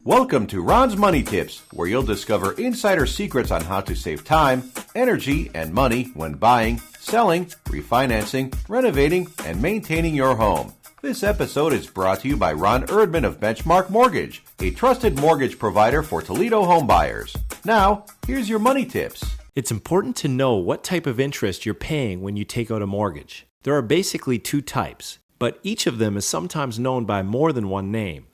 Welcome to Ron's Money Tips, where you'll discover insider secrets on how to save time, energy, and money when buying, selling, refinancing, renovating, and maintaining your home. This episode is brought to you by Ron Erdmann of Benchmark Mortgage, a trusted mortgage provider for Toledo home buyers. Now, here's your money tips. It's important to know what type of interest you're paying when you take out a mortgage. There are basically two types, but each of them is sometimes known by more than one name.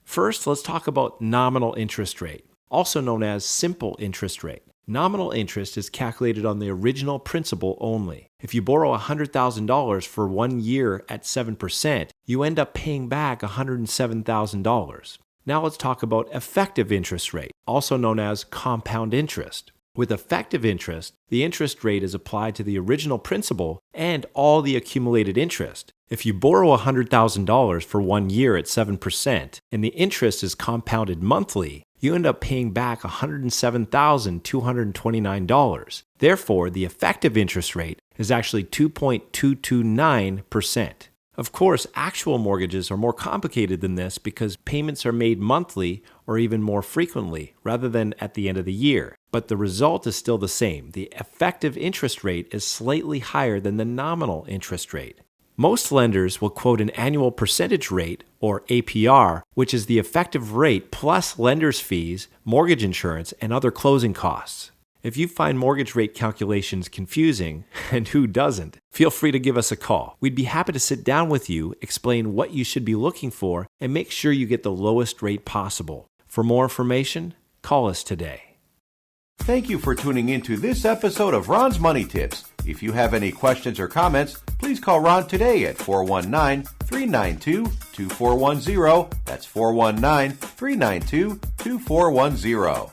First, let's talk about nominal interest rate, also known as simple interest rate. Nominal interest is calculated on the original principal only. If you borrow $100,000 for 1 year at 7%, you end up paying back $107,000. Now let's talk about effective interest rate, also known as compound interest. With effective interest, the interest rate is applied to the original principal and all the accumulated interest. If you borrow $100,000 for 1 year at 7% and the interest is compounded monthly, you end up paying back $107,229. Therefore, the effective interest rate is actually 2.229%. Of course, actual mortgages are more complicated than this because payments are made monthly or even more frequently rather than at the end of the year. But the result is still the same. The effective interest rate is slightly higher than the nominal interest rate. Most lenders will quote an annual percentage rate, or APR, which is the effective rate plus lender's fees, mortgage insurance, and other closing costs. If you find mortgage rate calculations confusing, and who doesn't, feel free to give us a call. We'd be happy to sit down with you, explain what you should be looking for, and make sure you get the lowest rate possible. For more information, call us today. Thank you for tuning in to this episode of Ron's Money Tips. If you have any questions or comments, please call Ron today at 419-392-2410. That's 419-392-2410.